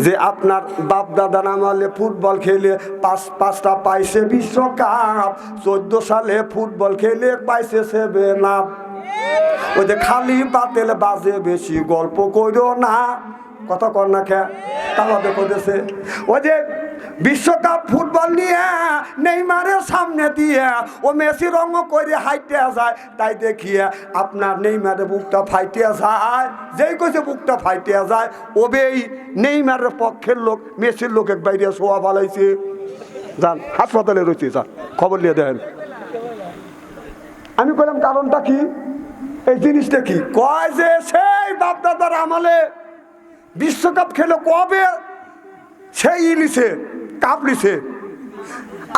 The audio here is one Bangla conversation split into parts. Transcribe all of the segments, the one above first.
যে আপনার বাপ দাদা নামালে ফুটবল খেলে পাঁচটা পাইছে বিশ্বকাপ, 14 সালে ফুটবল খেলে পাইছে 7 আপ। ওই যে খালি বাতেল বাজে বেশি গল্প কইরো না, কথা কর না খে তাহলে করেছে। ওই যে বিশ্বকাপ ফুটবল নিয়ে নেইমারের সামনে দিয়ে ও মেসি রঙ করে হাইটে যায়, তাই দেখিয়ে আপনার নেইমারের বুকটা ফাইটে যায়। যেই কইছে বুকটা ফাইটে যায়, ওবেই নেইমারের পক্ষের লোক মেসির লোকের বাইরে শোয়া ফালাইছে। যান হাসপাতালে রয়েছে, যান খবর নিয়ে দেন। আমি বললাম কারণটা কি, এই জিনিসটা কি? কয় যে সেই বাপদাদার আমলে বিশ্বকাপ খেলে কবে সেই ইলিছে কাপ লিছে,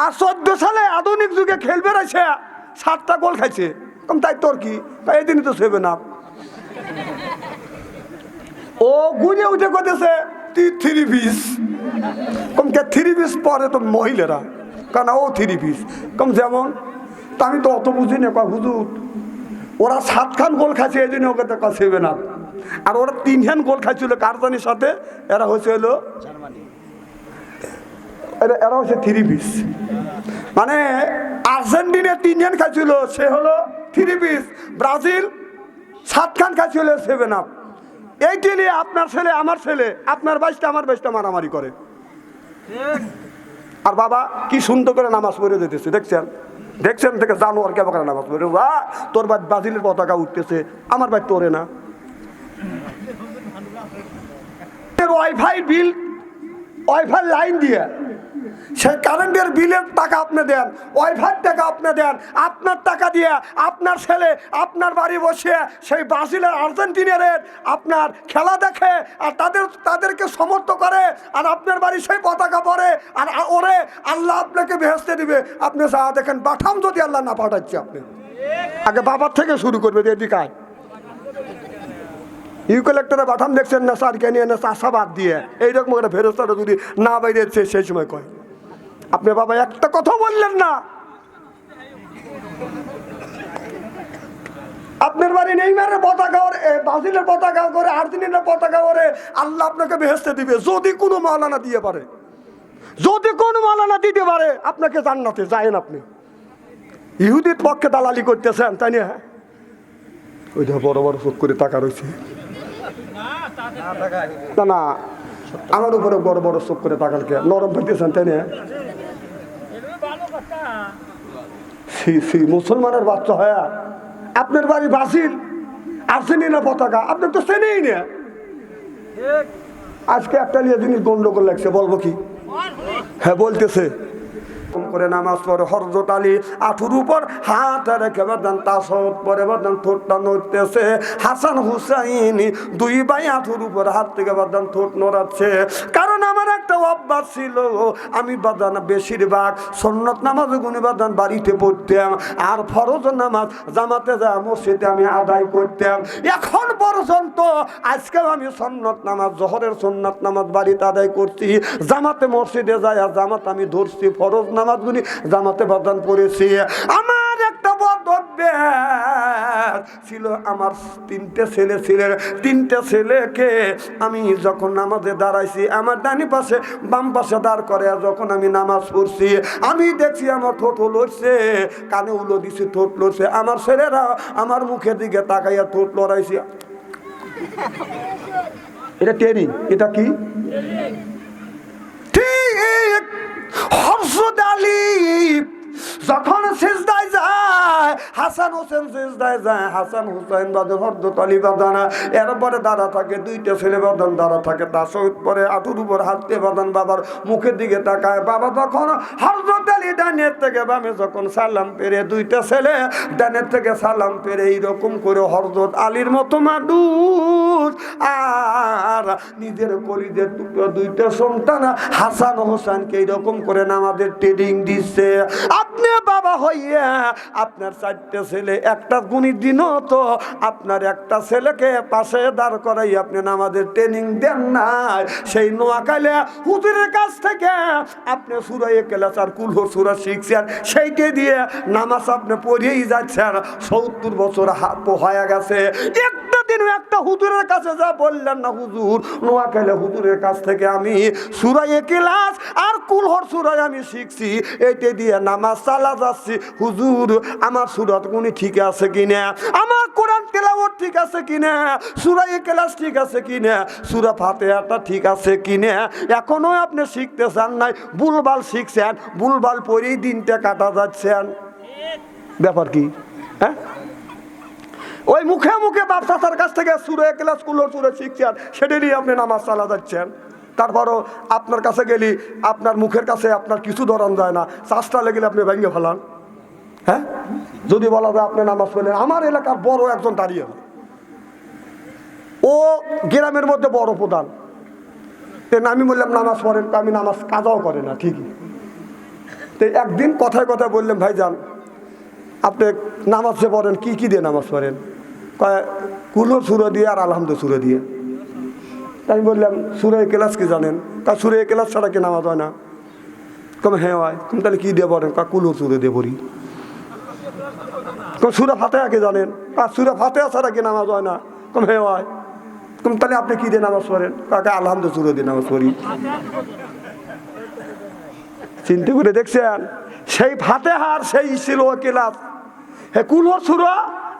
আর 14 সালে আধুনিক যুগে খেলবে রয়েছে 7টা গোল খাইছে। কম তাই তোর কি, এই দিনই তো 7 আপ। ও গুনে উঠে করতেছে 3 পিস। কম কে 3 পিস পরে তো মহিলারা, কারণ ও 3 পিস কম যেমন। তা আমি তো অত বুঝি না, হুজুর ওরা 7খান গোল খাইছে এই জন্য ওকে তো 7 আপ। আর ওরা 3খান গোল খাইছিল কারজানির সাথে, এরা হয়েছে হলো এরা হচ্ছে 3 পিস। মানে আর্জেন্টিনা 3খান খাইছিল, সে হলো 3 পিস। ব্রাজিল 7খান খাইছিল 7 আপ। এইটি নিয়ে আপনার ছেলে আমার ছেলে, আপনার বাইশটা আমার বাইশটা মারামারি করে। আর বাবা কি সুন্দর করে নামাজ পড়ে দিতেছে, দেখছেন দেখছেন থেকে জানোয়ার কেমন করে নামাজ পড়ে। তোর বাদ ব্রাজিলের পতাকা উঠতেছে, আমার বাদ তোরে না। ওয়াইফাই বিল, ওয়াইফাই লাইন দিয়ে সেই কারেন্টের বিলের টাকা আপনি দেন, ওয়াইফাই টাকা আপনি দেন, আপনার টাকা দিয়ে আপনার ছেলে আপনার বাড়ি বসে সেই ব্রাজিলের আর্জেন্টিনারের আপনার খেলা দেখে, আর তাদেরকে সমর্থন করে, আর আপনার বাড়ি সেই পতাকা পরে, আর ওরে আল্লাহ আপনাকে বেহেশতে দিবে। আপনি যা দেখেন পাঠাম, যদি আল্লাহ না পাঠাচ্ছে আপনি আগে বাবার থেকে শুরু করবে। এদিকায় ইউক্যালেক্টরে বাঠাম দেখছেন না, সারকে নিয়ে না চাষাবাদ দিয়ে এইরকম করে ফেরস্তাটা যদি না বাইরেছে সেই সময় কয় আপনি বাবা একটা কথা বললেন না। আপনার বাড়ি নেইমারের পতাকা ওরে, ব্রাজিলের পতাকা করে, আর্জেন্টিনার পতাকা ওরে, আল্লাহ আপনাকে বেহেশতে দিবে যদি কোনো মাওলানা দিয়ে পারে, যদি কোনো মাওলানা দিতে পারে আপনাকে জান্নাতে যায়েন। আপনি ইহুদির পক্ষে দালালি করতেছেন, তাই না? ওইটা বড় বড় চোখ করে টাকা রয়েছে না না, আমার উপরে বড় বড় চোখ করে টাকার কে নরম পাইতেছেন, তাই না? মুসলমানের বাচ্চা হয়, আপনার বাড়ি ব্রাজিল আর্জেন্টিনা পতাকা আপনি তো চেনেই না। আজকে একটা নিয়ে জিনিস গন্ডগোল লাগছে, বলবো কি? হ্যাঁ বলতেছে করে নামাজ পড়ে হযরত আলী আঁঠুর উপর হাত রেখে বাদান তাশাহুদ পরে বাদান ঠোঁটটা নড়তেছে। হাসান হুসাইন 2 ভাই আঁঠুর উপর হাত থেকে বাদান ঠোঁট নড়াচ্ছে। কারণ আমার একটা অভ্যাস ছিল, আমি বাদান বেশিরভাগ সুন্নত নামাজ গুনি বাদান বাড়িতে পড়তাম, আর ফরজ নামাজ জামাতে যা মসজিদে আমি আদায় করতাম। এখন পর্যন্ত আজকেও আমি সুন্নত নামাজ, জোহরের সুন্নত নামাজ বাড়িতে আদায় করছি, জামাতে মসজিদে যাই, আর জামাত আমি ধরছি, ফরজ নামাজগুলি জামাতে বাদান পড়েছি। আমার একটা বদ অভ্যাস ছিল, আমার 3টে ছেলে ছিলেন, 3টে ছেলেকে আমি যখন নামাজে দাঁড়াইছি আমার ডানি পাশে বাম পাশে দাঁড় করে, যখন আমি নামাজ পড়ছি আমি দেখছি আমার ঠোঁট লড়ছে, কানে উলো দিছি, ঠোঁট লড়ছে। আমার ছেলেরা আমার মুখের দিকে তাকাইয়া ঠোঁট লড়াইছি। এটা ট্রেনিং, এটা কি ঠিক? হযরত আলী যখন সিজদায় যায়, হাসান হোসেন সিজদায় যায়, হাসান হুসাইন বাদে হযরত আলী বাদানা এরপরে দাঁড়া থাকে, 2টা ছেলে বাদান দাঁড়া থাকে, তাশাহুদ পরে আঁঠুর উপর হাত দিয়ে বাদান বাবার মুখের দিকে তাকায়। বাবা তখন হযরত আলী ডানের থেকে বামে যখন সালাম পেরে, 2টা ছেলে ডানের থেকে সালাম পেরে এইরকম করে হযরত আলীর মতো মানুষ আর নিজের কলিজার টুকরা 2টা সন্তান হাসান হোসেনকে এইরকম করে নামাজের ট্রেনিং দিচ্ছে। আপনি বাবা হইয়া আপনার 4টে ছেলে, একটা গুণী দিনও তো আপনার একটা ছেলেকে পাশে দাঁড় করাই আপনি নামাজের ট্রেনিং দেন না। সেই নোয়াখালী হুজুরের কাছ থেকে আপনি সূরা ইখলাস আর কুল সূরা শিখছেন, সেইটা দিয়ে নামাজ আপনি পড়েই যাচ্ছেন। 70 বছর হয়ে গেছে, একটা দিন একটা হুজুরের কাছে যা বললেন না, হুজুর নোয়াখালী হুজুরের কাছ থেকে আমি সূরা ইখলাস আর কুল সূরা আমি শিখছি, এইটা দিয়ে নামাজ চালা যাচ্ছি। হুজুর আমার সূরা গুনি ঠিক আছে কিনা, আমার কোরআন তেলাওয়াত ঠিক আছে কিনা, সূরা ইখলাস ঠিক আছে কিনা, সূরা ফাতিহাটা ঠিক আছে কিনা, এখনো আপনি শিখতে চান নাই, ভুলভাল শিখছেন, ভুলভাল পরেই দিনটা কাটা যাচ্ছেন। ব্যাপার কি? হ্যাঁ, ওই মুখে মুখে বাপ চাচার কাছ থেকে সূরা ইখলাস কুল সূরা শিখছেন, সেটা নিয়ে আপনি নামাজ চালা যাচ্ছেন। তারপরও আপনার কাছে গেলি আপনার মুখের কাছে আপনার কিছু ধরন যায় না, চাষটা লেগে আপনি ভেঙে ফেলান। হ্যাঁ, যদি বলা যায় আপনি নামাজ পড়লেন, আমার এলাকার বড় একজন দাঁড়িয়ে, ও গ্রামের মধ্যে বড় প্রধান, আমি বললাম নামাজ পড়েন, আমি নামাজ কাজাও করে না ঠিকই। তো একদিন কথায় কথায় বললাম, ভাইজান আপনি নামাজ যে পড়েন কি কি দিয়ে নামাজ পড়েন? কয় কুল সূরা দিয়ে আর আলহামদুলিল্লাহ সূরা দিয়ে। আমি বললাম সূরা ইখলাস কি জানেন? তা সূরা ইখলাস ছাড়া কি নামাজ হয় না? কম হ্যাঁ হয়। তুমি তাহলে কি দিয়ে পড়েন? কুল সূরা দিয়ে পড়ি। কম সূরা ফাতিহা কি জানেন? আর সূরা ফাতিহা ছাড়া কি নামাজ হয় না? কম হ্যাঁ হয়। কম তাহলে আপনি কি দিয়ে নামাজ পড়েন? কাকে আলহামদুলিল্লাহ সূরা দিয়ে নামাজ পড়ি। চিন্তা করে দেখছেন, সেই ফাতিহার সেই ছিল ইখলাস, হ্যাঁ কুল সূরা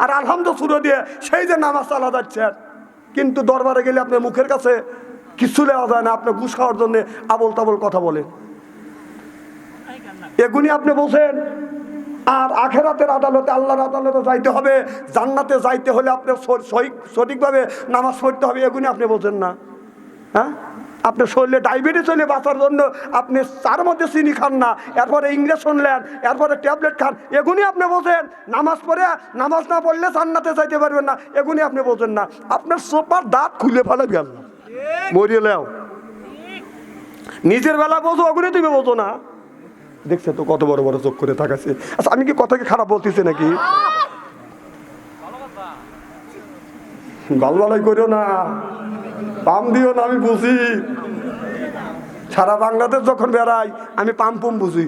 আর আলহামদুলিল্লাহ সূরা দিয়ে সেই যে নামাজ চালা যাচ্ছেন। কিন্তু দরবারে গেলে আপনার মুখের কাছে কিছু লেওয়া যায় না, আপনি ঘুষ খাওয়ার জন্য আবল তাবল কথা বলেন। এগুনি আপনি বলছেন। আর আখেরাতের আদালতে, আল্লাহর আদালতে যাইতে হবে, জান্নাতে যাইতে হলে আপনার সঠিকভাবে নামাজ পড়তে হবে, এগুনি আপনি বলছেন না। হ্যাঁ, আপনার শরীরে ডায়াবেটিস হলে বাঁচার জন্য আপনি চার মধ্যে চিনি খান না, এরপরে ইংরেশন নেন, এরপরে ট্যাবলেট খান, এগুনি আপনি বলছেন। নামাজ পড়ে, নামাজ না পড়লে জান্নাতে যাইতে পারবেন না, এগুনি আপনি বলছেন না। আপনার সোপার দাঁত খুলে ফেলে গেল মরিয়ে লেও, নিজের বেলা বোঝো, ওগুলি তুমি বোঝো না। দেখছে তো কত বড় বড় চোখ করে থাকাছে। আচ্ছা আমি কি কথাকে খারাপ বলতেছি নাকি? গালবালাই করিও না, পাম দিও না, আমি বুঝি। সারা বাংলাদেশ যখন বেড়াই আমি পাম পুম বুঝি।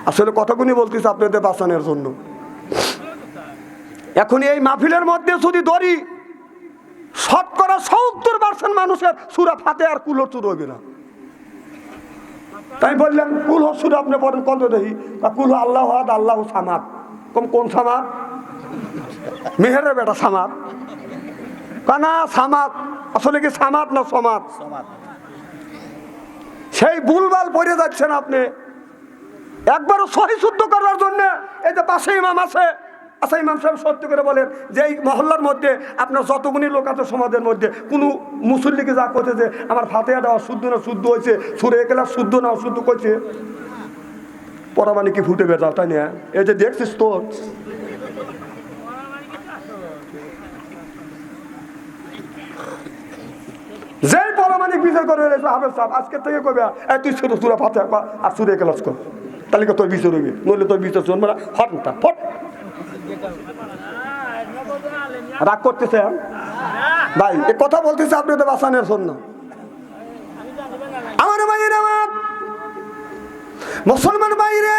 আসলে কথাগুলি বলতেছি আপনাদের বাঁচানোর জন্য। এখন এই মাহফিলের মধ্যে যদি ধরি, 70% মানুষের সূরা ফাতিহা আর কুল সূরা হবে না। তাই বললাম কুল সূরা আপনি পড়েন কত দেখি? কুল আল্লাহু আহাদ আল্লাহু সামাদ। কোন সামাদ? মেহেরের বেটা সামাদ। কানা সামাদ, আসলে কি সামাদ না সমাদ? সেই ভুলভাল পড়ে যাচ্ছেন আপনি। একবারও সহি শুদ্ধ করার জন্য এই যে পাশে ইমাম আছে, আচ্ছা ইমাম সাহেব সত্য করে বলেন যে এই মহল্লার মধ্যে আপনার যতগুলি লোক আছে সমাজের মধ্যে, কোনো মুসল্লিকে যা করছে যে আমার ফাতিহা দেওয়া শুদ্ধ না শুদ্ধ হয়েছে, সূরা ইখলাস শুদ্ধ না অশুদ্ধ করছে, পরামানি কি ফুটে বেজাল, তাই না? এই যে দেখছিস তো, যেই পরামানিক বিচার করে হাফেজ সাহেব আজকে থেকে কবে তুই সূরা ফাতিহা আর সূরা ইখলাস কর, তাহলে তোর বিচার হইবে, নইলে তোর বিচার শুনবে না। হট না ফট, রাগ করতেছে ভাই, এ কথা বলতেছে আপনাদের বাঁচানোর জন্য। আমার ভাইয়ের, আমার মুসলমান ভাইরে,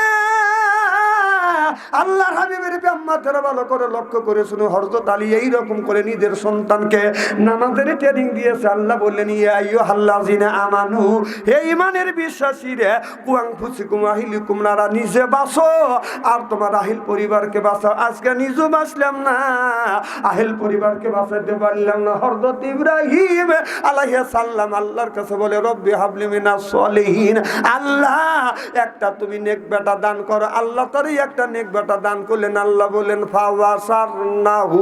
আল্লাহর হাবিবের ব্যাম্মাতেরা ভালো করে লক্ষ্য করে শুনে, হযরত আলী এইরকম করে নিজের সন্তানকে নামাজের ট্রেনিং দিয়েছে। আল্লাহ বললেন ইয়া আইয়ুহাল্লাযিনা আমানু, হে ঈমানের বিশ্বাসীরা, কু আনফুসিকুম আহলিকুম নারা, নিজে বাঁচো আর তোমার আহল পরিবারকে বাঁচাও। আজকে নিজে বাঁচলাম না, আহল পরিবারকে বাঁচাতে পারলাম না। হযরত ইব্রাহিম আলাইহিস সালাম আল্লাহর কাছে বলে রব্বি হাবলি মিনাস সলিহিন, আল্লাহ একটা তুমি নেক বেটা দান করো। আল্লাহ তারই একটা নেক বেটা দান করলেন। আল্লাহ বলেন ফাওয়াসারনাহু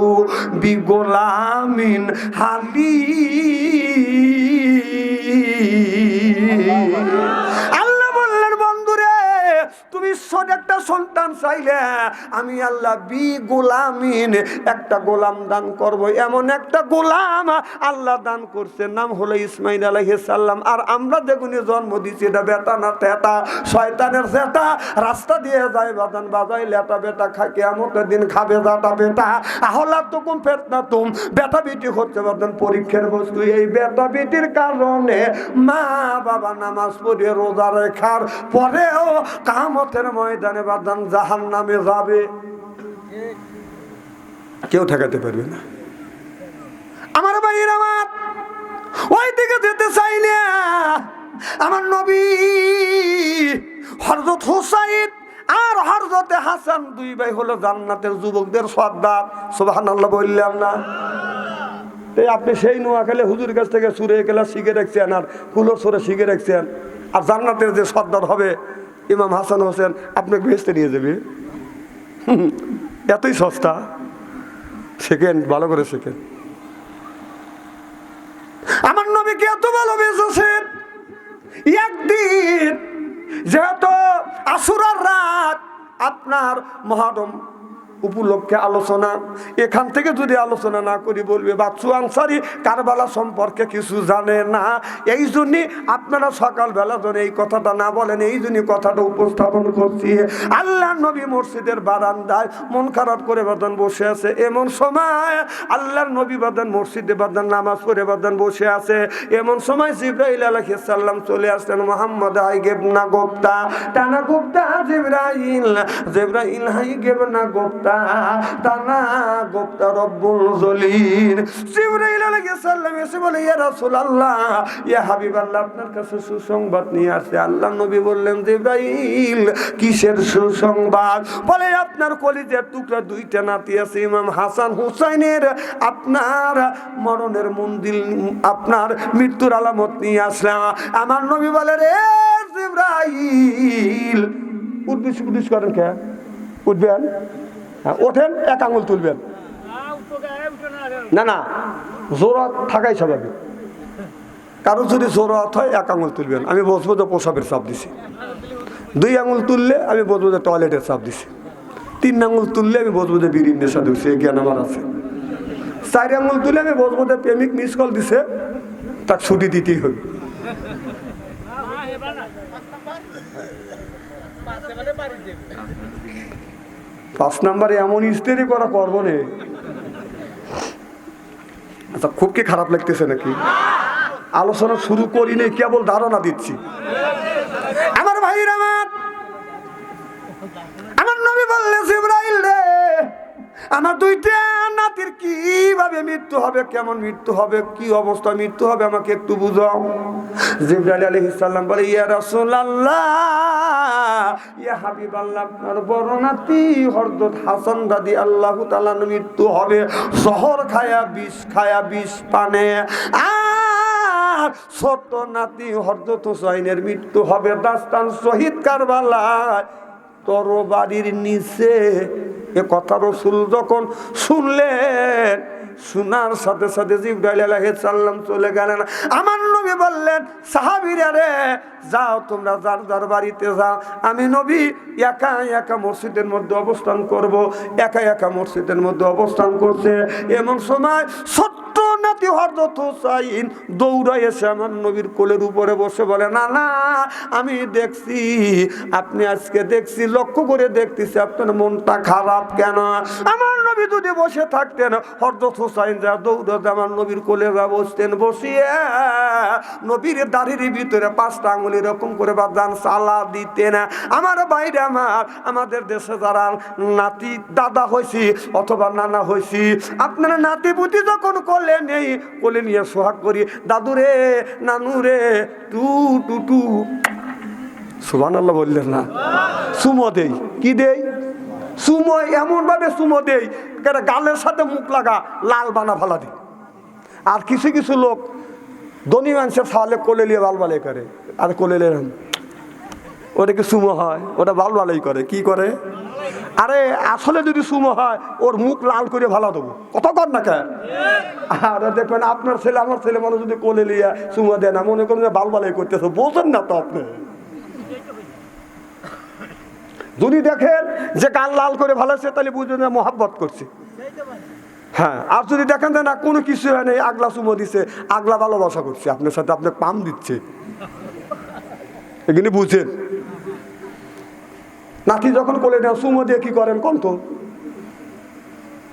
বিগোলামিন হালিম। আল্লাহ বললেন বন্ধুরে, তুমি একটা সন্তান চাইলে আমি আল্লাহ বি গোলামিন, একটা একটা গোলাম দান করব। এমন একটা গোলাম আল্লাহ দান করছে, নাম হলো ইসমাইল আলাইহিস সালাম। আর আমরা যেগুনি জন্ম দিচ্ছি এটা বেটা না তেটা, শয়তানের জেতা, রাস্তা দিয়ে যায় বাজান বাজাই লেটা বেটা খায়, কিয়ামতের দিন খাবে জাটা বেটা। আহলা তুকুম ফিতনা তুম, বেটা বিটি হচ্ছে বাজান পরীক্ষার বস্তু। এই বেটা বিটির কারণে মা বাবা নামাজ পড়ে রোজা রেখার পরেও কিয়ামতের ময়দানে বাজান জাহান্নামে যাবে, কেউ ঠেকাতে পারবে না। আমার ভাইয়ের আমার ওই দিকে যেতে চাই না। আমার নবী হযরত হুসাইন আর হযরত হাসান দুই ভাই হলো জান্নাতের যুবকদের সর্দার। সুবহানাল্লাহ বললাম না? আপনি সেই নোয়াখালী হুজুর কাছ থেকে সুরে গেলা শিখে রাখছেন আর কুলো সুরে শিখে রাখছেন, আর জান্নাতের যে সর্দার হবে ইমাম হাসান হোসেন আপনাকে বেহেশতে নিয়ে যাবে। এতই সস্তা। শেখেন, ভালো করে শেখেন। আমার নবীকে এত ভালোবেসেছেন, একদিন যেহেতু আশুরার রাত আপনার মহরম উপলক্ষে আলোচনা, এখান থেকে যদি আলোচনা না করি বলবে বাচ্চু আনসারি কারবালা সম্পর্কে কিছু জানে না। এই জন্যই আপনারা সকালবেলা ধরে এই কথাটা না বলেন, এই জন্যই কথাটা উপস্থাপন করছি। আল্লাহ নবী মসজিদের বারান্দায় মন খারাপ করে বাদান বসে আছে। এমন সময় আল্লাহর নবী বাদান মসজিদে বাদান নামাজ পড়ে বাদান বসে আছে। এমন সময় জিবরাইল আলাইহিস সালাম চলে আসলেন। মুহাম্মদ হাই গেবনা গোপ্তা টানা গোপ্তা জিবরাইল, জিবরাইল হাই গেবনা গোপ্তা তানা গোপ্তা রব্বুল জলিল। জিবরাইল আলাইহিস সালাম এসে বলে, ইয়া রাসূলুল্লাহ, ইয়া হাবিবাল্লাহ, আপনার কাছে সুসংবাদ নিয়ে আসে। আল্লাহ নবী বললেন, জিবরাইল কিসের সুসংবাদ? বলে, আপনার কলিজার টুকরা দুইটা নাতি আছে, ইমাম হাসান হুসাইনের আপনার মরণের মন্দির, আপনার মৃত্যুর আলামত নিয়ে আসলাম। আমার নবী বলে, রে জিবরাইল, উদ্দেশ করেন কে? উঠবেন, ওঠেন, এক আঙুল তুলবেন না, না জোরাত থাকাই স্বাভাবিক। কারো যদি জোরাত হয় এক আঙুল তুলবেন। আমি বসবো যে প্রসাবের চাপ দিছি। দুই আঙুল তুললে আমি বসবো যে টয়লেটের চাপ দিছি। তিন আঙুল তুললে আমি বসবো যে বিড়ির নেশা দিচ্ছি, এই জ্ঞান আমার আছে। চার আঙুল তুলে আমি বসবো যে প্রেমিক মিস কল দিছে, তার ছুটি দিতেই হবে। পাঁচ নাম্বারে এমন ইস্তেরি করা করবো না। আচ্ছা, খুব কি খারাপ লাগতেছে নাকি? আলোচনা শুরু করি নেই, কেবল ধারণা দিচ্ছি। আমার ভাইরা, আমার নবী বললেন, জিবরাইল রে, আমার দুইটা নাতির কিভাবে মৃত্যু হবে, কেমন মৃত্যু হবে, কি অবস্থা মৃত্যু হবে, আমাকে একটু বুঝাও। জিবরাইল আলাইহিস সালাম বলে, ইয়া রাসূলুল্লাহ, ইয়া হাবিবাল্লাহ, আপনার বড় নাতি হযরত হাসান রাদিয়াল্লাহু তাআলা মৃত্যু হবে জহর খায়া, বিষ পানে। আর ছোট নাতি হযরত হুসাইনের মৃত্যু হবে দাস্তান শহীদ কারবালায় তরবারির নিচে। এ কথা রাসূল যখন শুনলেন, শোনার সাথে সাথে জিবরাইল আলাইহিস সালাম চলে গেলেন। আমার নবী বললেন, সাহাবীরা রে, যাও তোমরা যার যার বাড়িতে যাও, আমি নবী একা একা মসজিদের মধ্যে অবস্থান করব। একা একা মসজিদের মধ্যে অবস্থান করছে। এমন সময় ছোট্ট নাতি হযরত হুসাইন দৌড়ায় এসে আমার নবীর কোলের উপরে বসে বলে, না না, আমি দেখছি, আপনি আজকে দেখছি, লক্ষ্য করে দেখতেছি আপনার মনটা খারাপ কেন? আমার নবী যদি বসে থাকতেন, হযরত হুসাইন যা দৌড়াতে আমার নবীর কোলে যা বসতেন, বসিয়ে নবীর দাড়ির ভিতরে 5টা আঙুল এরকম করে বাদান চালা দিতেন। আমার বাইরে আমাদের দেশে যারা নাতি দাদা হয়েছি অথবা নানা হয়েছি, আপনারা নাতি পুতি যখন কোলে নেই, কোলে নিয়ে সোহাগ করি, দাদু রে, নানু রে, টু টু টু, সুবহানাল্লাহ বললেন না? সুমো দেই, কি দেই? সুমো, এমন ভাবে সুমো দেই, গালের সাথে মুখ লাগা লাল বানা ফালা দিই। আর কিছু কিছু লোক ধনী মানুষের খাওয়ালে কোলে নিয়ে বালবালাই করে, আর কোলে নেন, ওটাকে সুমো হয়, ওটা বালবালাই করে। কি করে? আরে আসলে যদি সুমো হয়, ওর মুখ লাল করে ভালো দেবো, কত কর না কেন? আর দেখবেন আপনার ছেলে আমার ছেলে মানুষ যদি কোলে নিয়ে সুমো দেয় না, মনে করেন বালবালাই করতেছে, বোঝেন না তো আপনি। যদি দেখেন যে গাল লাল করে ভালো আছে, তাহলে বুঝবেন মহাব্বত করছে। হ্যাঁ, আর যদি দেখেন যে না কোনো কিছু হয় নাই, আগলা চুমো দিছে, আগলা ভালোবাসা করছে আপনার সাথে, আপনাকে পাম দিচ্ছে, এখানে বুঝেন। নাতি যখন কোলে দেন চুমো দিয়ে কি করেন কন্ত,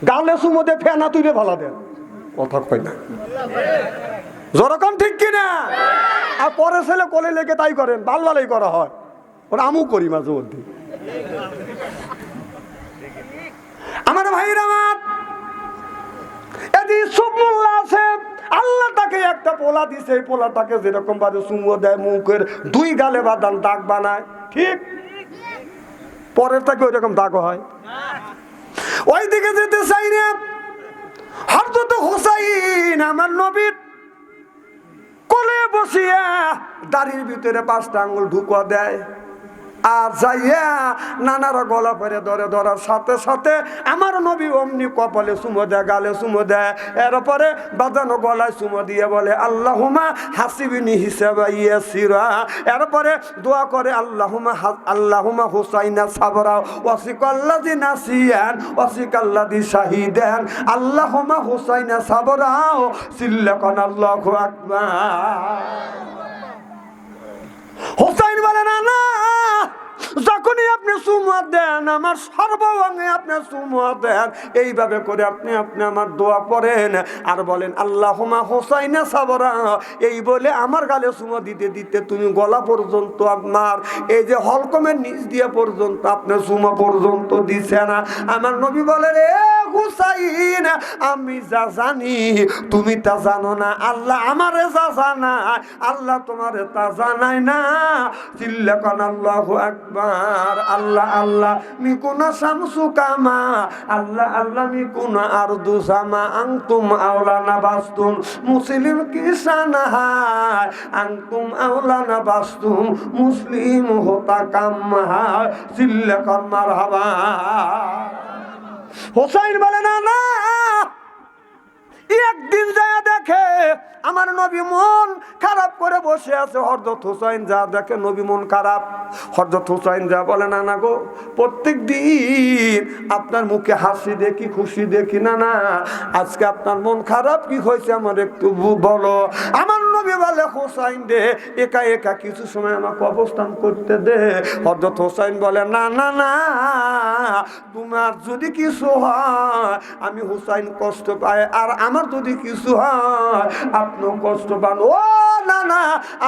গালে চুমো দিয়ে ফেনা তুলে ভালো দেন, কথা কয় না যখন ঠিক কিনা। আর পরে ছেলে কোলে লেগে তাই করেন, ভাল ভালোই করা হয়, ওরা আমু করি মাঝে মধ্যে। আমার ভাইরা আমার এদি সুবমুল্লাহ আছে, আল্লাহ তাকে একটা পোলা দিছে, এই পোলাটাকে যেরকম ভাবে চুমো দেয়, মুখের দুই গালে বাদান দাগ বানায়, ঠিক পরের তাকে ওই রকম দাগ হয়। ওই দিকে যেতে চাই না। হযরত হুসাইন আমার নবীর কোলে বসিয়া দাড়ির ভিতরে 5টা আঙ্গুল ঢুকা দেয়, আর যাইয়া নানারা গলা পরে ধরে, ধরার সাথে সাথে আমার নবী অমনি কপালে চুমো দেয়, গালে চুমো দেয়, এরপরে বাজানো গলায় চুমো দিয়ে বলে আল্লাহুম্মা হাসিবিনি হিসাবা ইয়াসিরা। এরপরে দোয়া করে আল্লাহুম্মা হুসাইনা সাবরা ওয়াসিকাল্লাযী নাসিয়ান ওয়াসিকাল্লাযী শাহিদান আল্লাহুম্মা হুসাইনা সাবরা সিল্লাকান আল্লাহু আকবার। হুসাইন বলে না না, যখনই আপনি চুমা দেন আমার সর্বাঙ্গে আপনি চুমা দেন, এইভাবে করে আপনি আমার দোয়া পড়েন আর বলেন আল্লাহুম্মা হুসাইনা সাবরা। এই বলে আমার গালে চুমা দিতে দিতে তুমি গলা পর্যন্ত, আপনার এই যে হলকমের নিচ দিয়ে পর্যন্ত আপনি চুমা পর্যন্ত দিছে না। আমার নবী বলে রে হুসাইন, আমি যা জানি তুমি তা জানো না, আল্লাহ আমারে যা জানায় আল্লাহ তোমারে তা জানায় না। চিল্লাকান আল্লাহু আকবার। আল্লাহ আল্লাহ মিকুনা শামসু কামা, আল্লাহ আল্লাহ মিকুনা আরদু সামা, আনতুম আওলানা বাস্তুম মুসলিম কিসানা হায়, আনতুম আওলানা বাস্তুম মুসলিম হোতা কাম্মা হায়। চিল্লাকান মারহাবা। হুসাইন বলে না না, একদিন যায় দেখে আমার নবী মন খারাপ করে বসে আছে। হযরত হুসাইন যা দেখে নবী মন খারাপ, হযরত হুসাইন যা বলে না না গো, প্রত্যেক দিন আপনার মুখে হাসি দেখি, খুশি দেখি, না না আজকে আপনার মন খারাপ, কি হয়েছে আমার একটু বলো। আমার নবী বলে হুসাইন দে একা একা কিছু সময় আমাকে অবস্থান করতে দে। হযরত হুসাইন বলে না না না, তোমার যদি কিছু হয় আমি হুসাইন কষ্ট পাই, আর আমার যদি কিছু হয় আপনিও কষ্ট পান। ও না না,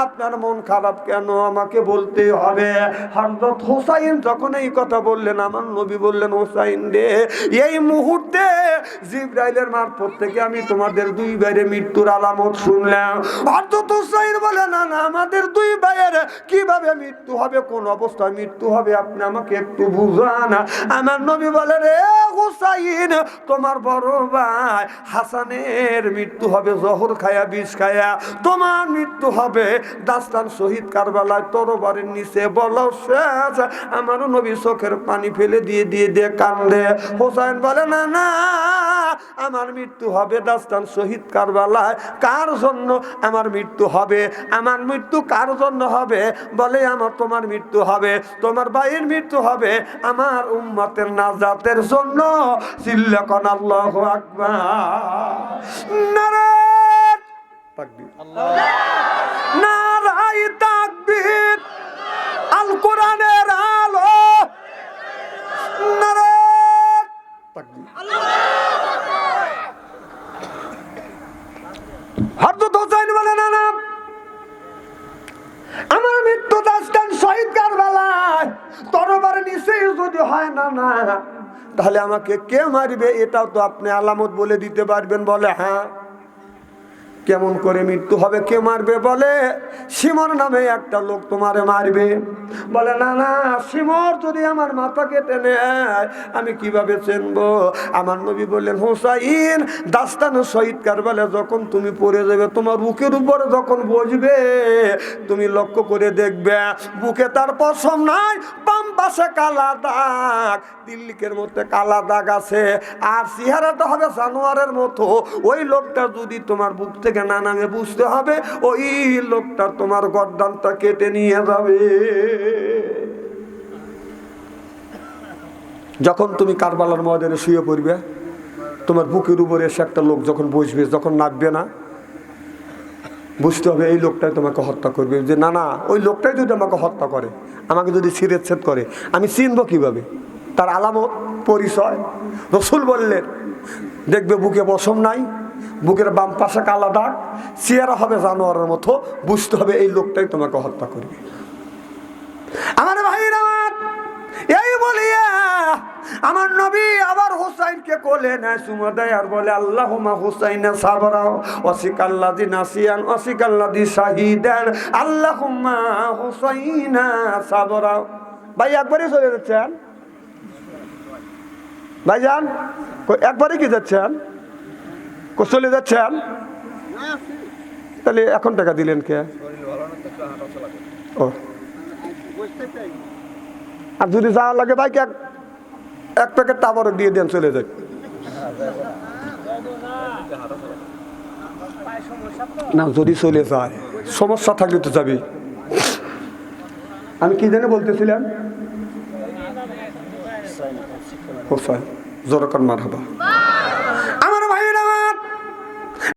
আপনার মন খারাপ কেন আমাকে বলতে হবে। হযরত হুসাইন যখন এই কথা বললেন, আমার নবী বললেন হুসাইন রে এই মুহূর্তে জিবরাইলের মারফত থেকে আমি তোমাদের 2 ভাইয়ের মৃত্যুর আলামত শুনলাম। হযরত হুসাইন বলে না না, আমাদের 2 ভাইয়ের কিভাবে মৃত্যু হবে, কোন অবস্থায় মৃত্যু হবে আপনি আমাকে একটু বুঝান। আমার নবী বলে রে হুসাইন, তোমার বড় ভাই হাসানের মৃত্যু হবে জহর খায়া, বিষ খায়া। তোমার মৃত্যু হবে দাস্তান শহীদ কারবালায় তরবারির নিচে। বলো শেষ। আমার নবী চোখের পানি ফেলে দিয়ে দিয়ে দিয়ে কান্দে। হুসাইন বলে না না, আমার মৃত্যু হবে দাস্তান শহীদ কারবালায়। কার জন্য আমার মৃত্যু হবে, আমার মৃত্যু কার জন্য হবে, বলে আমার তোমার মৃত্যু হবে, তোমার ভাইয়ের মৃত্যু হবে আমার উম্মতের নাজাতের জন্য। চিল্লাকান আল্লাহু আকবার। নারে তাকবীর, নারায়ে তাকবীর, আল কোরআনের আলো, নারে তাকবীর। হযরত হুসাইন বলে না না, আমার মৃত্যু দাস্তান শহীদ কারবালায় তরবারির নিচে যদি হয় না না, তাহলে আমাকে কে মারবে এটাও তো আপনি আলামত বলে দিতে পারবেন। বলে হ্যাঁ। কেমন করে মৃত্যু হবে, কে মারবে? বলে শিমর নামে একটা লোক তোমারে মারবে। বলে না না, শিমর যদি আমার মাথা কেটে নেয় আমি কিভাবে চিনবো? আমার নবী বললেন হুসাইন, দাস্তানে শহীদ কারবালায় যখন তুমি পড়ে যাবে, তোমার বুকের উপরে যখন বসবে তুমি লক্ষ্য করে দেখবে বুকে তার পশম নাই, বাম পাশে কালা দাগ, দিল্লিকের মধ্যে কালা দাগ আছে, আর চেহারাটা হবে জানোয়ারের মতো। ওই লোকটা যদি তোমার বুক থেকে না নামে বুঝতে হবে ওই লোকটা তোমার গর্দানটা কেটে নিয়ে যাবে। যখন তুমি কারবালার ময়দানে শুয়ে পড়বে তোমার বুকের উপরে এসে একটা লোক যখন বসবে, যখন নাচবে না, বুঝতে হবে এই লোকটাই তোমাকে হত্যা করবে। যে না না, ওই লোকটাই যদি আমাকে হত্যা করে, আমাকে যদি শিরচ্ছেদ করে, আমি চিনব কিভাবে? তার আলামত, পরিচয়। রসুল বললেন, দেখবে বুকে পশম নাই, বুকের বাম পাশে কালা দাগ, চেহারা হবে জানোয়ারের মতো, বুঝতে হবে এই লোকটাই তোমাকে হত্যা করবে। আমার ভাইরা, এই বলিয়া আমার নবী আবার হুসাইনকে কোলে নেয়, চুমা দেয় আর বলে, আল্লাহুম্মা হুসাইনা সাবরাও ওয়াসিকাল্লাযী নাসিয়ান ওয়াসিকাল্লাযী শাহীদান, আল্লাহুম্মা হুসাইনা সাবরাও। ভাই একবারই চলে যাচ্ছেন ভাইজান? একবারই কি যাচ্ছেন? চলে যাচ্ছেন? তাহলে এখন টাকা দিলেন কে? ও, আর যদি যাওয়া লাগে ভাইকে এক প্যাকেট টাবরক দিয়ে দেন, চলে যাই। না, যদি চলে যায়, সমস্যা থাকলে তো যাবি। আমি কি জানি বলতেছিলাম? হোসাইন, জোরকান মারহাবা।